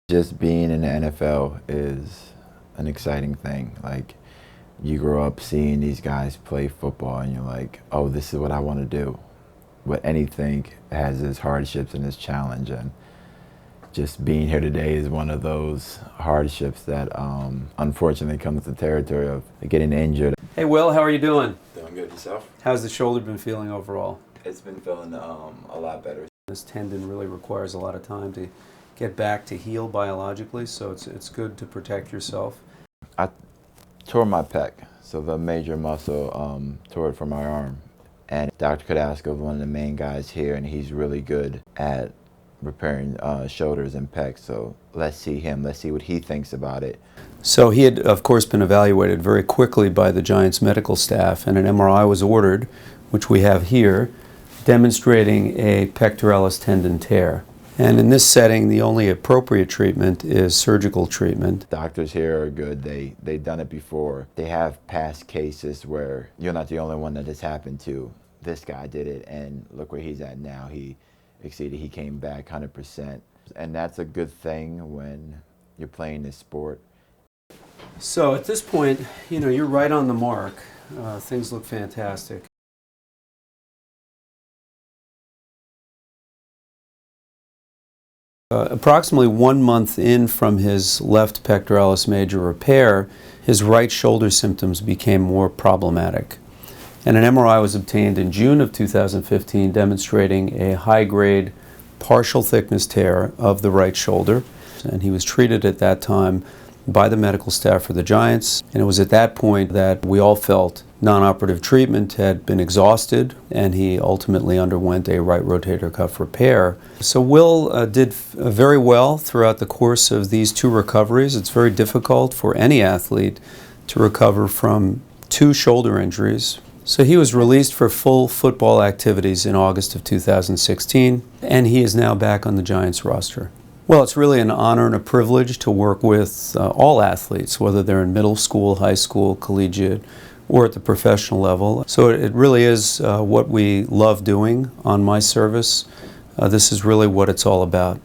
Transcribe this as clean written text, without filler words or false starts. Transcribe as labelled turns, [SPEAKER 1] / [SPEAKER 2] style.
[SPEAKER 1] Just being in the NFL is an exciting thing. Like, you grow up seeing these guys play football and you're like, oh, this is what I want to do. But anything has its hardships and its challenge, and just being here today is one of those hardships that unfortunately comes with the territory of getting injured.
[SPEAKER 2] Hey Will, how are you doing?
[SPEAKER 1] Doing good. Yourself?
[SPEAKER 2] How's the shoulder been feeling overall?
[SPEAKER 1] It's been feeling a lot better.
[SPEAKER 2] This tendon really requires a lot of time to get back to heal biologically, so it's good to protect yourself.
[SPEAKER 1] I tore my pec, so the major muscle tore it from my arm. And Dr. Cordasco is one of the main guys here, and he's really good at repairing shoulders and pecs. So let's see him. Let's see what he thinks about it.
[SPEAKER 2] So he had, of course, been evaluated very quickly by the Giants medical staff, and an MRI was ordered, which we have here, demonstrating a pectoralis tendon tear. And in this setting, the only appropriate treatment is surgical treatment.
[SPEAKER 1] Doctors here are good. They've done it before. They have past cases where you're not the only one that has happened to. This guy did it, and look where he's at now. He exceeded. He came back 100%. And that's a good thing when you're playing this sport.
[SPEAKER 2] So at this point, you're right on the mark. Things look fantastic. Approximately 1 month in from his left pectoralis major repair, his right shoulder symptoms became more problematic. And an MRI was obtained in June of 2015 demonstrating a high-grade partial thickness tear of the right shoulder. And he was treated at that time by the medical staff for the Giants. And it was at that point that we all felt non-operative treatment had been exhausted, and he ultimately underwent a right rotator cuff repair. So Will did very well throughout the course of these two recoveries. It's very difficult for any athlete to recover from two shoulder injuries. So he was released for full football activities in August of 2016, and he is now back on the Giants roster. Well, it's really an honor and a privilege to work with all athletes, whether they're in middle school, high school, collegiate, or at the professional level. So it really is what we love doing on my service. This is really what it's all about.